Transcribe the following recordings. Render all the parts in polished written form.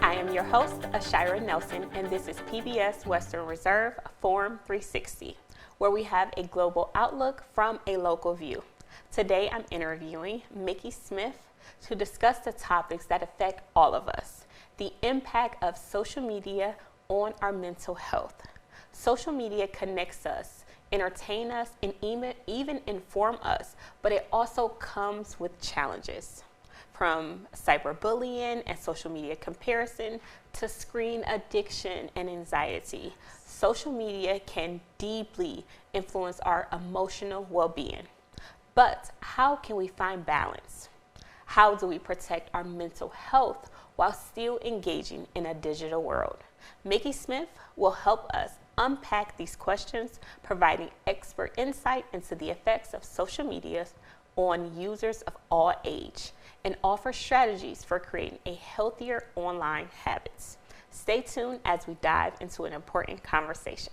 I am your host, Ashira Nelson, and this is PBS Western Reserve Forum 360, where we have a global outlook from a local view. Today, I'm interviewing Mickey Smith to discuss the topics that affect all of us, the impact of social media on our mental health. Social media connects us, entertain us, and even inform us, but it also comes with challenges. From cyberbullying and social media comparison to screen addiction and anxiety, social media can deeply influence our emotional well-being. But how can we find balance? How do we protect our mental health while still engaging in a digital world? Mickey Smith will help us unpack these questions, providing expert insight into the effects of social media on users of all age, and offer strategies for creating a healthier online habits. Stay tuned as we dive into an important conversation.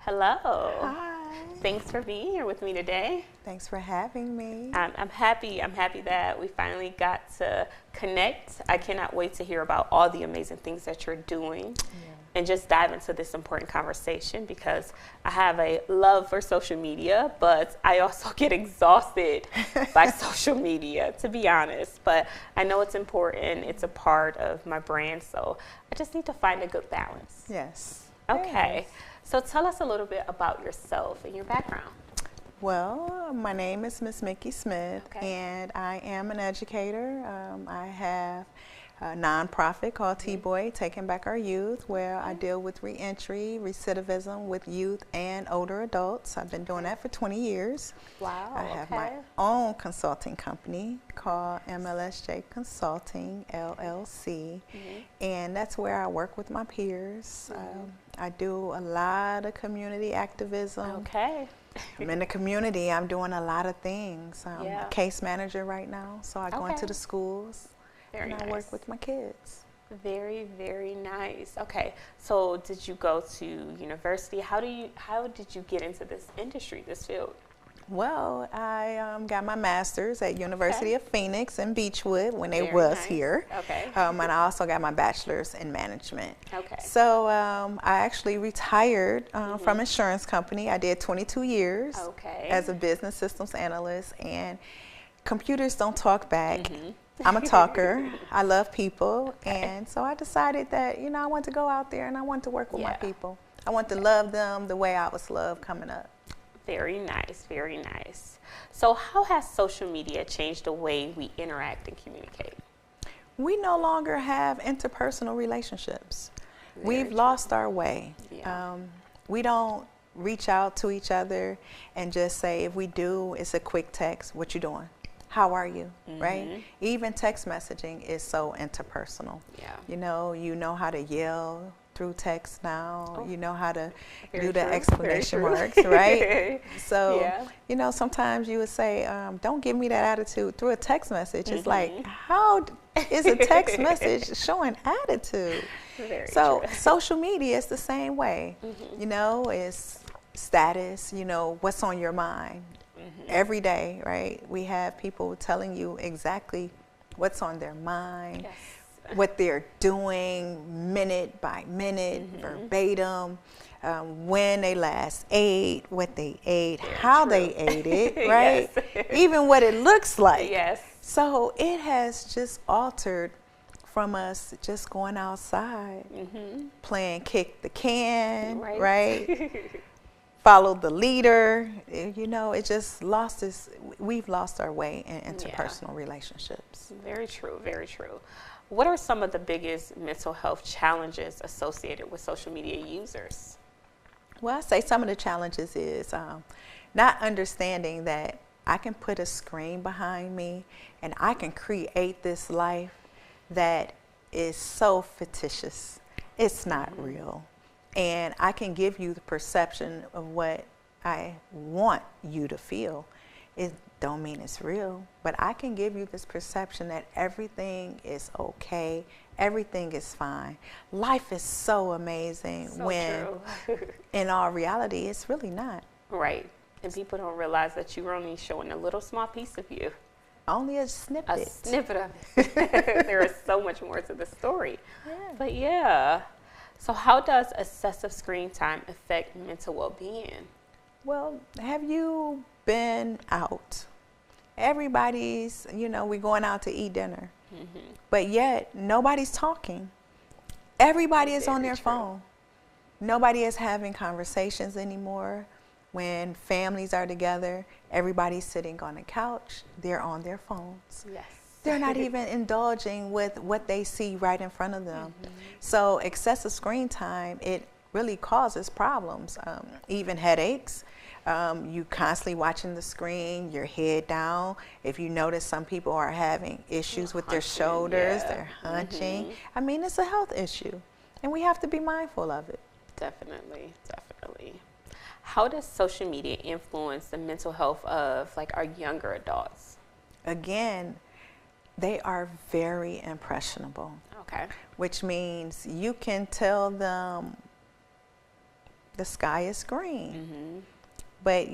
Hello. Hi. Thanks for being here with me today. Thanks for having me. I'm happy that we finally got to connect. I cannot wait to hear about all the amazing things that you're doing. And just dive into this important conversation, because I have a love for social media, but I also get exhausted by social media, to be honest. But I know it's important. It's a part of my brand, so I just need to find a good balance. Yes. Okay. Yes. So tell us a little bit about yourself and your background. Well, my name is Miss Mickey Smith, and I am an educator. I have a nonprofit called T-Boy, Taking Back Our Youth, where I deal with reentry, recidivism with youth and older adults. I've been doing that for 20 years. Wow. I have my own consulting company called MLSJ Consulting, LLC, and that's where I work with my peers. I do a lot of community activism. Okay. I'm in the community. I'm doing a lot of things. I'm a case manager right now, so I go into the schools. Very and I work with my kids. Very, very nice. Okay, so did you go to university? How did you get into this industry, this field? Well, I got my master's at University of Phoenix in Beechwood when it Very was nice. here. Okay. And I also got my bachelor's in management. Okay. So I actually retired from insurance company. I did 22 years as a business systems analyst, and computers don't talk back. I'm a talker. I love people. And so I decided that, I want to go out there and I want to work with my people. I want to love them the way I was loved coming up. Very nice, very nice. So how has social media changed the way we interact and communicate? We no longer have interpersonal relationships. We've lost our way. We don't reach out to each other and just say, if we do, it's a quick text, what you doing? How are you, right? Even text messaging is so interpersonal. You know how to yell through text now. You know how to do the exclamation marks, right? So, sometimes you would say, don't give me that attitude through a text message. It's like, how is a text message showing attitude? So social media is the same way. It's status, what's on your mind. Every day, right? We have people telling you exactly what's on their mind, what they're doing minute by minute, verbatim, when they last ate, what they ate, how they ate it, right? Even what it looks like. So it has just altered from us just going outside, playing kick the can, right? Follow the leader. It just we've lost our way in interpersonal relationships. Very true, very true. What are some of the biggest mental health challenges associated with social media users? Well, I say some of the challenges is not understanding that I can put a screen behind me and I can create this life that is so fictitious. It's not real. And I can give you the perception of what I want you to feel. don't mean it's real, but I can give you this perception that everything is okay, everything is fine. Life is so amazing when in all reality, it's really not. Right. And people don't realize that you're only showing a little small piece of you. Only a snippet. A snippet of it. There is so much more to the story. Yeah. But yeah. So how does excessive screen time affect mental well-being? Well, have you been out? Everybody's, we're going out to eat dinner. Mm-hmm. But yet, nobody's talking. Everybody is on their phone. Nobody is having conversations anymore. When families are together, everybody's sitting on the couch. They're on their phones. Yes. They're not even indulging with what they see right in front of them. Mm-hmm. So excessive screen time, it really causes problems, even headaches. You constantly watching the screen, your head down. If you notice, some people are having issues with their shoulders, they're hunching. Mm-hmm. I mean, it's a health issue, and we have to be mindful of it. Definitely, definitely. How does social media influence the mental health of our younger adults? Again, they are very impressionable. Okay. Which means you can tell them the sky is green. Mm-hmm. But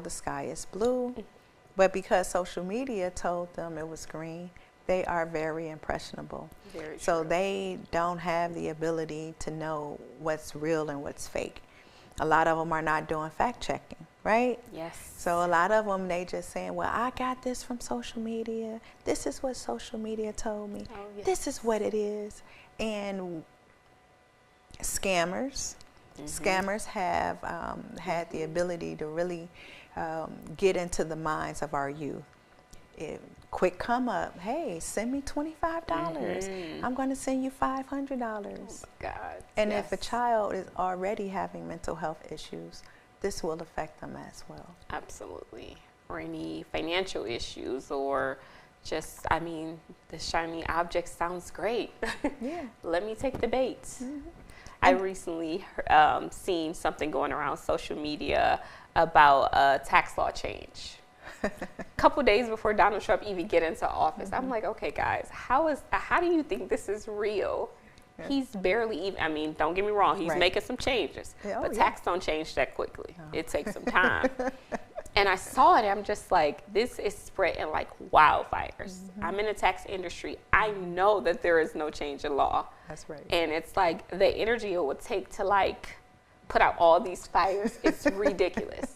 the sky is blue. But because social media told them it was green, they are very impressionable. Very true. So they don't have the ability to know what's real and what's fake. A lot of them are not doing fact checking, right? Yes. So a lot of them, they just saying, well, I got this from social media. This is what social media told me. Oh, yes. This is what it is. And scammers. Scammers have had the ability to really get into the minds of our youth. Quick come up, hey, send me $25. I'm going to send you $500. Oh my God. And if a child is already having mental health issues, this will affect them as well. Absolutely. Or any financial issues, or just, the shiny object sounds great. Yeah. Let me take the bait. Mm-hmm. I recently seen something going around social media about a tax law change. A couple days before Donald Trump even get into office, I'm like, okay, guys, how do you think this is real? Yeah. He's barely even. Don't get me wrong, he's making some changes, but tax don't change that quickly. No. It takes some time. And I saw it, I'm just like, this is spreading like wildfires. Mm-hmm. I'm in the tax industry. I know that there is no change in law. That's right. And it's like the energy it would take to put out all these fires, it's ridiculous.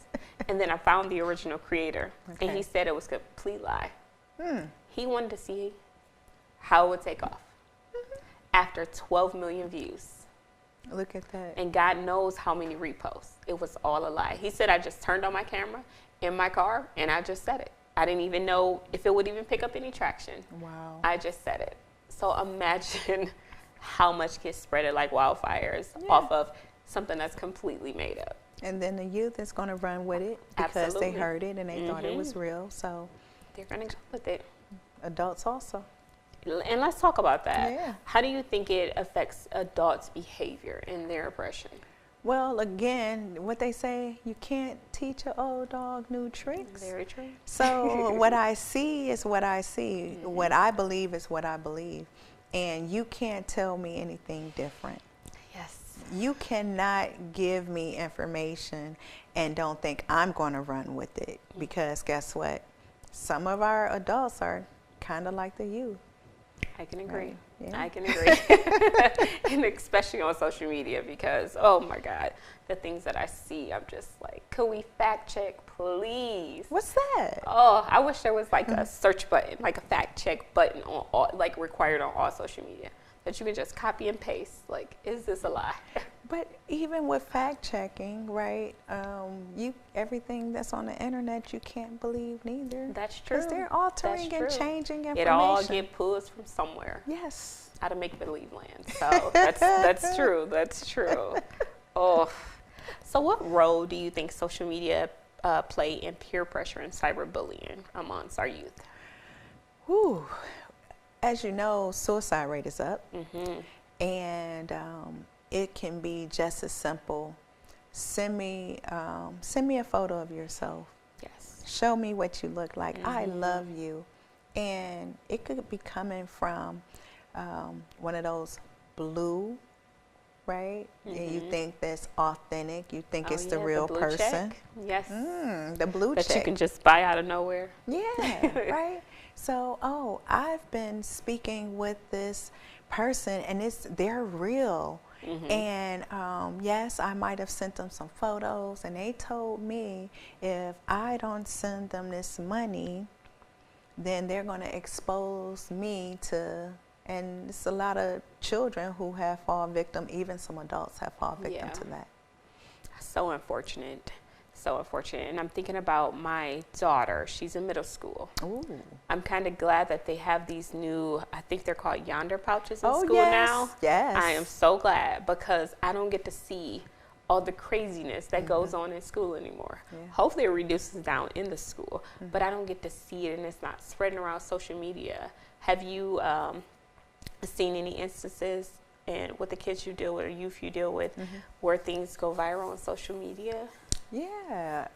And then I found the original creator, and he said it was a complete lie. He wanted to see how it would take off. Mm-hmm. After 12 million views. Look at that. And God knows how many reposts. It was all a lie. He said, I just turned on my camera in my car, and I just said it. I didn't even know if it would even pick up any traction. Wow. I just said it. So imagine how much gets spread like wildfires off of something that's completely made up. And then the youth is going to run with it because they heard it and they thought it was real. So they're going to go with it. Adults also. And let's talk about that. Yeah. How do you think it affects adults' behavior and their oppression? Well, again, what they say, you can't teach an old dog new tricks. Very true. So what I see is what I see. Mm-hmm. What I believe is what I believe. And you can't tell me anything different. Yes. You cannot give me information and don't think I'm going to run with it. Because guess what? Some of our adults are kind of like the youth. I can agree. Right. Yeah. I can agree. And especially on social media, because, oh my God, the things that I see, I'm just like, could we fact check, please? What's that? Oh, I wish there was a search button, like a fact check button on all, required on all social media, that you can just copy and paste. Is this a lie? But even with fact checking, right? Everything that's on the internet, you can't believe neither. That's true. Because they're altering and changing information. It all get pulled from somewhere. Yes. Out of make-believe land. So that's true. That's true. Oh. So what role do you think social media play in peer pressure and cyberbullying amongst our youth? Whew. As you know, suicide rate is up. Mm-hmm. And it can be just as simple. Send me a photo of yourself. Yes. Show me what you look like. I love you. And it could be coming from one of those blue, right? And you think that's authentic. You think it's the real the blue person. Check. Yes. The blue that check. you can just buy out of nowhere. Yeah, right? So, I've been speaking with this person and they're real. And yes, I might have sent them some photos and they told me if I don't send them this money, then they're going to expose me to, and it's a lot of children who have fallen victim, even some adults have fallen victim to that. So unfortunate. So unfortunate. And I'm thinking about my daughter. She's in middle school. Ooh. I'm kind of glad that they have these new, I think they're called Yonder pouches in school yes. now. Yes. I am so glad because I don't get to see all the craziness that goes on in school anymore. Hopefully it reduces down in the school, but I don't get to see it and it's not spreading around social media. Have you seen any instances with the kids you deal with or youth you deal with where things go viral on social media? Yeah,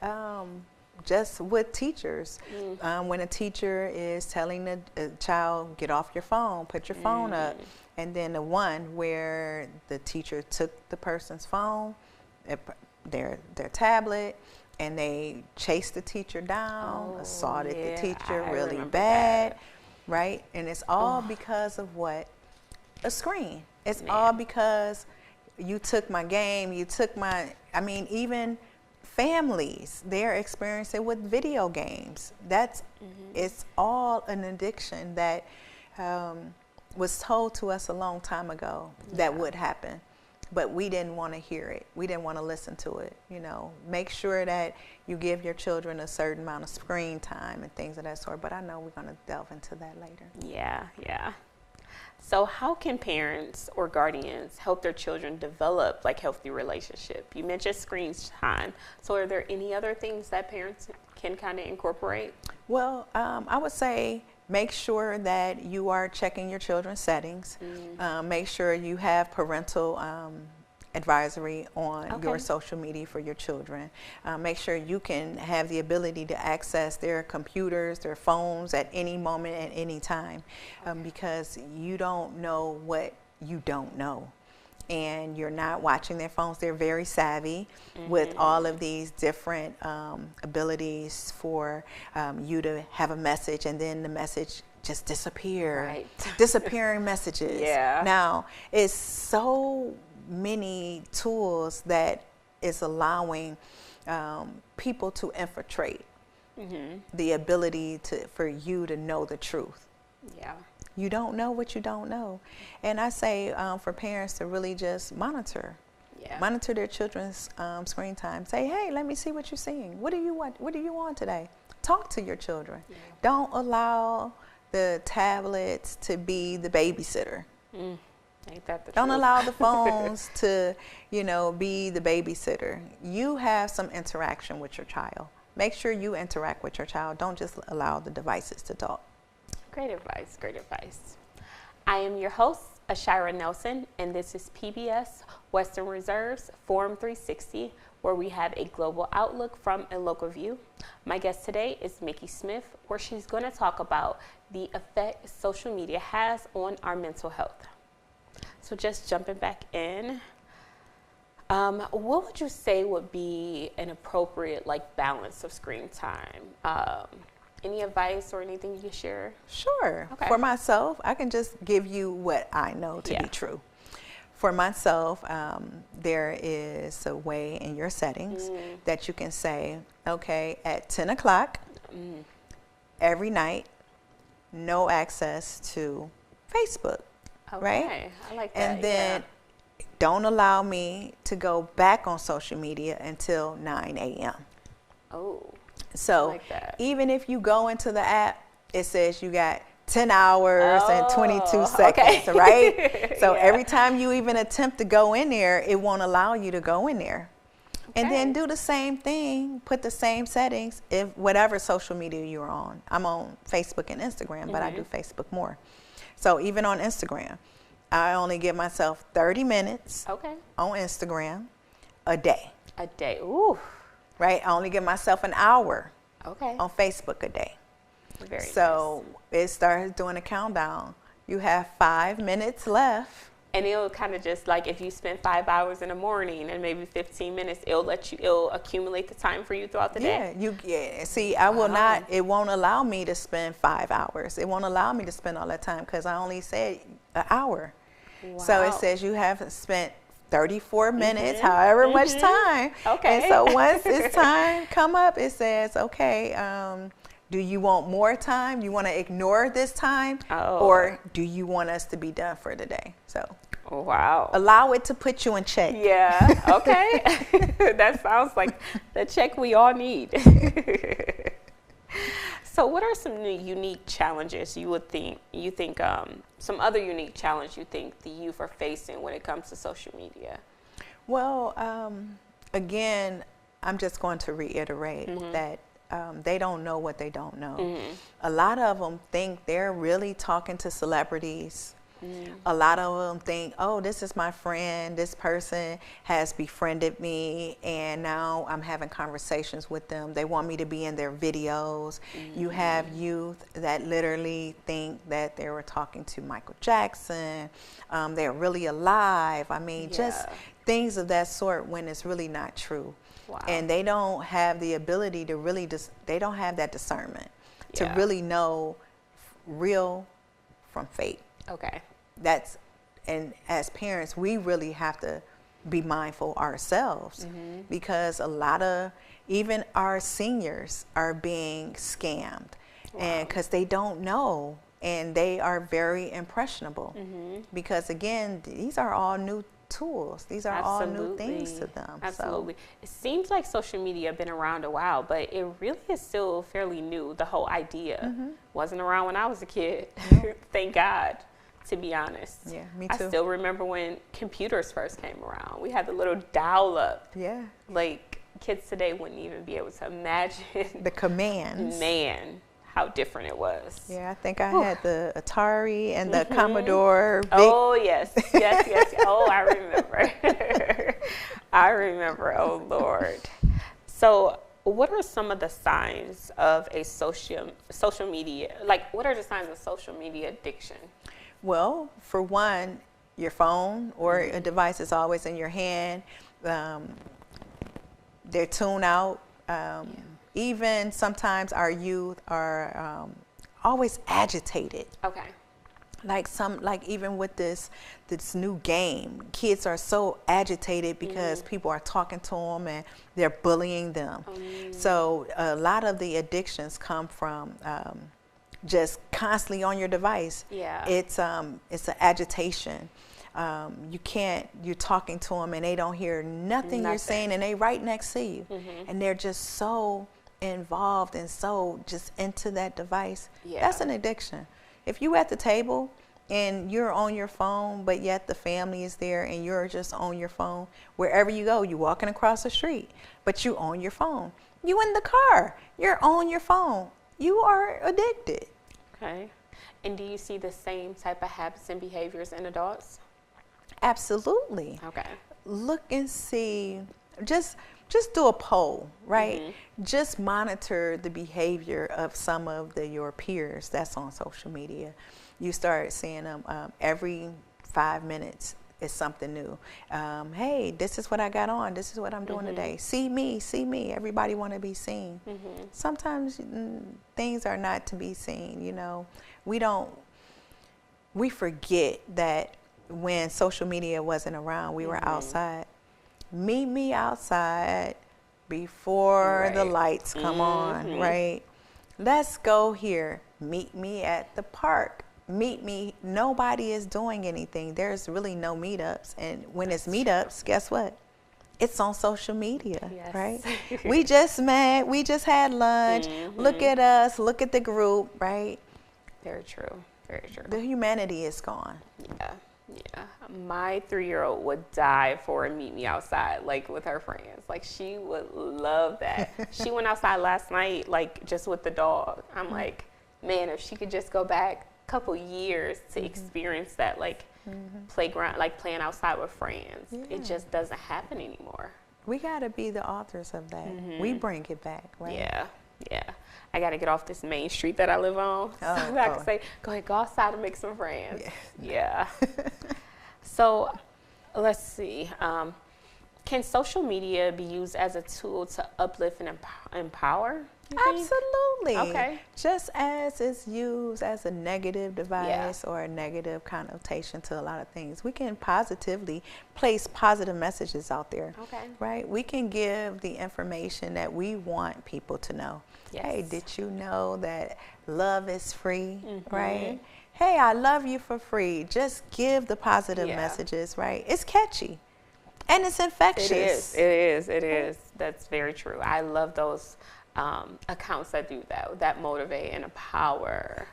just with teachers. When a teacher is telling the child, get off your phone, put your phone up, and then the one where the teacher took the person's phone, their tablet, and they chased the teacher down, assaulted the teacher really bad, right? And it's all because of what? A screen. It's all because you took my game, you took my, even families, they're experiencing with video games. It's all an addiction that was told to us a long time ago that would happen, but we didn't want to hear it. We didn't want to listen to it. Make sure that you give your children a certain amount of screen time and things of that sort, but I know we're going to delve into that later. Yeah. So how can parents or guardians help their children develop healthy relationship? You mentioned screen time. So are there any other things that parents can kind of incorporate? Well, I would say make sure that you are checking your children's settings. Make sure you have parental advisory on your social media for your children. Make sure you can have the ability to access their computers, their phones at any moment, at any time, because you don't know what you don't know. And you're not watching their phones. They're very savvy with all of these different abilities for you to have a message and then the message just disappear. Right. Disappearing messages. Yeah. Now, it's so many tools that is allowing people to infiltrate the ability for you to know the truth. Yeah. You don't know what you don't know. And I say for parents to really just monitor their children's screen time. Say, hey, let me see what you're seeing. What do you want? What do you want today? Talk to your children. Don't allow the tablets to be the babysitter. Ain't that the Don't truth? allow the phones to, be the babysitter. You have some interaction with your child. Make sure you interact with your child. Don't just allow the devices to talk. Great advice, great advice. I am your host, Ashira Nelson, and this is PBS Western Reserve's Forum 360, where we have a global outlook from a local view. My guest today is Mickey Smith, where she's going to talk about the effect social media has on our mental health. So just jumping back in, what would you say would be an appropriate balance of screen time? Any advice or anything you can share? Sure. Okay. For myself, I can just give you what I know to be true. For myself, there is a way in your settings that you can say, okay, at 10 o'clock every night, no access to Facebook. Okay. Right? I like that. And then don't allow me to go back on social media until 9 a.m. Oh. So like that. even if you go into the app, it says you got 10 hours and 22 seconds, right? So every time you even attempt to go in there, it won't allow you to go in there. And then do the same thing, put the same settings, if whatever social media you're on. I'm on Facebook and Instagram, but I do Facebook more. So even on Instagram, I only give myself 30 minutes on Instagram a day. A day. Ooh. Right? I only give myself an hour on Facebook a day. Very So it starts doing a countdown. You have 5 minutes left. And it'll kind of just like if you spend 5 hours in the morning and maybe 15 minutes, it'll accumulate the time for you throughout the day. See, I will not, it won't allow me to spend 5 hours. It won't allow me to spend all that time because I only said an hour. Wow. So it says you have spent 34 minutes, however much time. Okay. And so once it's time come up, it says, okay, do you want more time? You want to ignore this time? Or do you want us to be done for the day? So wow. Allow it to put you in check. Yeah. Okay. That sounds like the check we all need. So what are some unique challenges you think some other unique challenge you think the youth are facing when it comes to social media? Well, again, I'm just going to reiterate that they don't know what they don't know. A lot of them think they're really talking to celebrities. A lot of them think, oh, this is my friend. This person has befriended me, and now I'm having conversations with them. They want me to be in their videos. You have youth that literally think that they were talking to Michael Jackson. They're really alive. I mean, just things of that sort when it's really not true. Wow. And they don't have the ability to really they don't have that discernment to really know real from fake. Okay. And as parents, we really have to be mindful ourselves because a lot of even our seniors are being scammed. Wow. And because they don't know, and they are very impressionable because again, these are all new tools. These are all new things to them. Absolutely. So it seems like social media been around a while, but it really is still fairly new. The whole idea wasn't around when I was a kid. Thank God, to be honest. Yeah, me too. I still remember when computers first came around. We had the little dial-up. Yeah. Like kids today wouldn't even be able to imagine the commands. Man, how different it was. Yeah, I think I had the Atari and the Commodore. Oh, yes. Oh, I remember. I remember. Oh, Lord. So what are some of the signs of a social media, like what are the signs of social media addiction? Well, for one, your phone or a device is always in your hand. They're tuned out. Even sometimes our youth are always agitated. Okay. Like even with this new game, kids are so agitated because people are talking to them and they're bullying them. So a lot of the addictions come from just constantly on your device. Yeah. It's an agitation. You're talking to them and they don't hear nothing you're saying, and they right next to you, and they're just so involved and so just into that device. That's an addiction. If you at the table and you're on your phone, but yet the family is there and you're just on your phone, wherever you go, you're walking across the street, but you on your phone. You in the car, you're on your phone. You are addicted. Okay. And do you see the same type of habits and behaviors in adults? Absolutely. Okay. Look and see, just do a poll, right? Just monitor the behavior of some of your peers that's on social media. You start seeing them every 5 minutes is something new. Hey, this is what I got on. This is what I'm doing today. See me, see me. Everybody want to be seen. Sometimes things are not to be seen, you know. We forget that when social media wasn't around, we were outside. Meet me outside before the lights come on, right? Let's go here. Meet me at the park. Meet me. Nobody is doing anything. There's really no meetups. And when it's meetups, guess what? It's on social media, right? We just met. We just had lunch. Look at us. Look at the group, right? Very true. Very true. The humanity is gone. Yeah. Yeah, my 3-year-old would die for a meet me outside, like with her friends. Like she would love that. She went outside last night, like just with the dog. I'm like, man, if she could just go back a couple years to experience that, like playground, like playing outside with friends. It just doesn't happen anymore. We got to be the authors of that. We bring it back, right? Yeah. I got to get off this main street that I live on. So I can say, go ahead, go outside and make some friends. Yeah. So let's see. Can social media be used as a tool to uplift and empower? Absolutely. Okay. Just as it's used as a negative device or a negative connotation to a lot of things, we can positively place positive messages out there. Okay. Right? We can give the information that we want people to know. Yes. Hey, did you know that love is free? Right? Hey, I love you for free. Just give the positive messages, right? It's catchy. And it's infectious. It is. That's very true. I love those accounts that do that motivate and empower.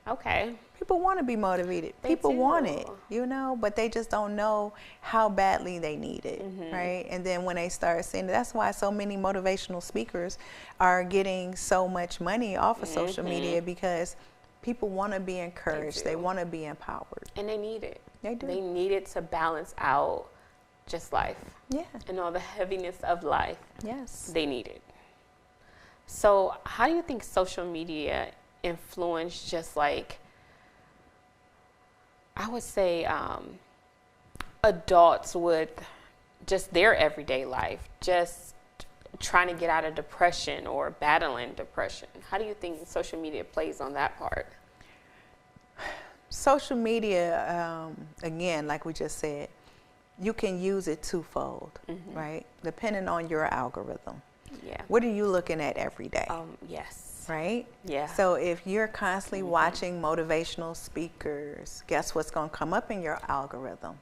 Okay. People want to be motivated. People want it, you know, but they just don't know how badly they need it, right? And then when they start seeing it, that's why so many motivational speakers are getting so much money off of social media, because people want to be encouraged. They want to be empowered. And they need it. They do. They need it to balance out just life. Yeah. And all the heaviness of life. Yes. They need it. So how do you think social media influence, just like, I would say, adults with just their everyday life, just trying to get out of depression or battling depression? How do you think social media plays on that part? Social media, again, like we just said, you can use it twofold, right? Depending on your algorithm. Yeah. What are you looking at every day? Yes. Right? Yeah. So if you're constantly watching motivational speakers, guess what's going to come up in your algorithm?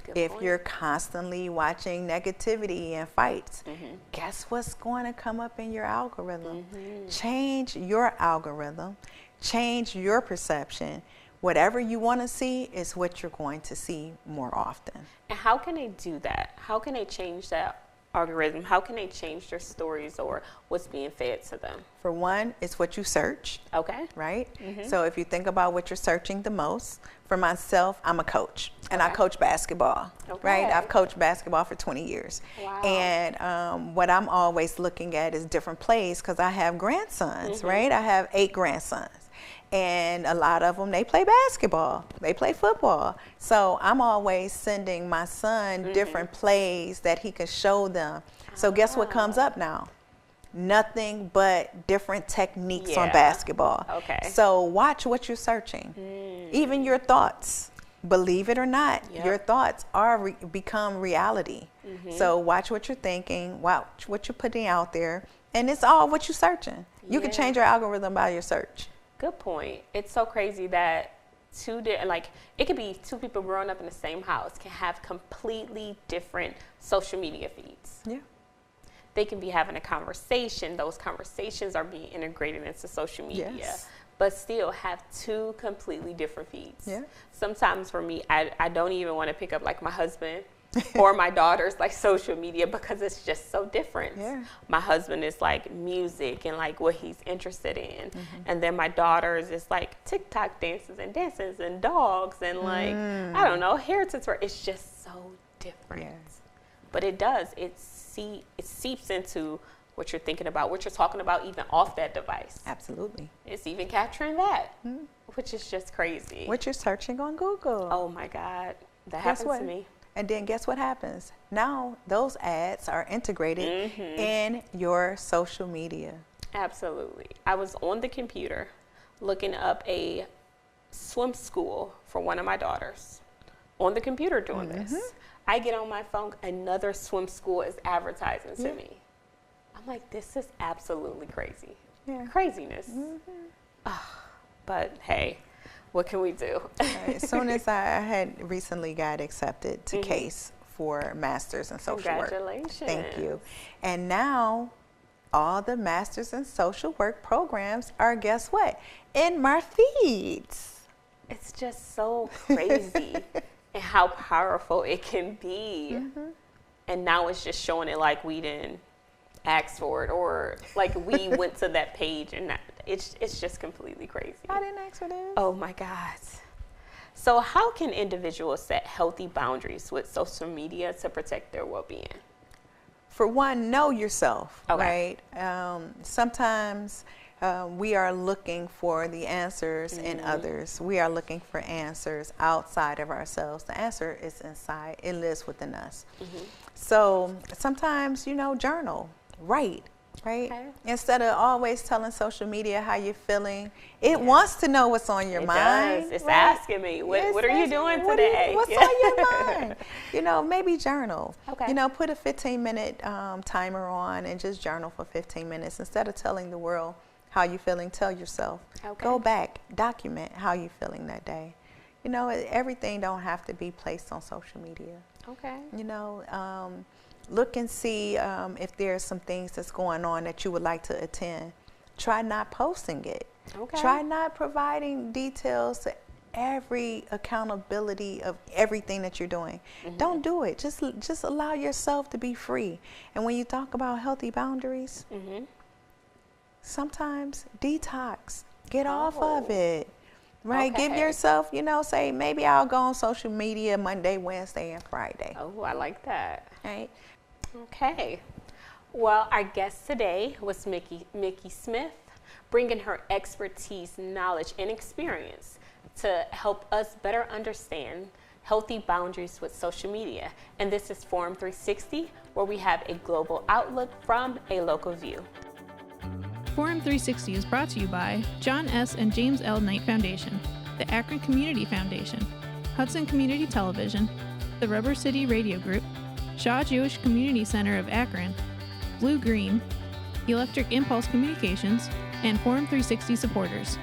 Good if point. you're constantly watching negativity and fights, guess what's going to come up in your algorithm? Change your algorithm, change your perception. Whatever you want to see is what you're going to see more often. And how can they do that? How can they change that algorithm? How can they change their stories or what's being fed to them? For one, it's what you search. Okay. Right? So if you think about what you're searching the most, for myself, I'm a coach and I coach basketball, right? I've coached basketball for 20 years. Wow. And what I'm always looking at is different plays, because I have grandsons, right? I have 8 grandsons. And a lot of them, they play basketball, they play football. So I'm always sending my son different plays that he can show them. So guess what comes up now? Nothing but different techniques on basketball. Okay. So watch what you're searching. Even your thoughts, believe it or not, your thoughts are become reality. So watch what you're thinking, watch what you're putting out there, and it's all what you're searching. You can change your algorithm by your search. Good point. It's so crazy that it could be 2 people growing up in the same house can have completely different social media feeds. Yeah. They can be having a conversation. Those conversations are being integrated into social media, but still have 2 completely different feeds. Yeah. Sometimes for me, I don't even want to pick up like my husband or my daughter's like social media, because it's just so different. Yeah. My husband is like music and like what he's interested in. And then my daughter's is like TikTok dances and dogs and like, I don't know, hair tutorials. It's just so different. Yes. But it does, it seeps into what you're thinking about, what you're talking about, even off that device. Absolutely. It's even capturing that, which is just crazy. What you're searching on Google. Oh my God, that Guess happens what? to me. And then guess what happens? Now those ads are integrated in your social media. Absolutely. I was on the computer looking up a swim school for one of my daughters. On the computer doing this. I get on my phone, another swim school is advertising to me. I'm like, this is absolutely crazy. Yeah. Craziness. But hey, what can we do? As soon as I had recently got accepted to CASE for Masters in Social Work. Congratulations. Thank you. And now all the Masters in Social Work programs are, guess what? In my feeds. It's just so crazy and how powerful it can be. And now it's just showing it like we didn't ask for it, or like we went to that page, and it's just completely crazy. I didn't ask for this. Oh my God. So how can individuals set healthy boundaries with social media to protect their well-being? For one, know yourself, right? Sometimes we are looking for the answers in others. We are looking for answers outside of ourselves. The answer is inside. It lives within us. So sometimes, journal, write. Right? Okay. Instead of always telling social media how you're feeling, it wants to know what's on your mind. Does. It's asking me, what are you doing today? What's on your mind? Maybe journal. Okay. Put a 15-minute timer on and just journal for 15 minutes. Instead of telling the world how you're feeling, tell yourself. Okay. Go back, document how you're feeling that day. Everything don't have to be placed on social media. Okay. Look and see if there's some things that's going on that you would like to attend. Try not posting it. Okay. Try not providing details to every accountability of everything that you're doing. Don't do it. Just allow yourself to be free. And when you talk about healthy boundaries, sometimes detox. Get off of it. Right? Okay. Give yourself, say, maybe I'll go on social media Monday, Wednesday, and Friday. Oh, I like that. Right? Okay. Well, our guest today was Mickey Smith, bringing her expertise, knowledge, and experience to help us better understand healthy boundaries with social media. And this is Forum 360, where we have a global outlook from a local view. Forum 360 is brought to you by John S. and James L. Knight Foundation, the Akron Community Foundation, Hudson Community Television, the Rubber City Radio Group, Shaw Jewish Community Center of Akron, Blue Green, Electric Impulse Communications, and Forum 360 supporters.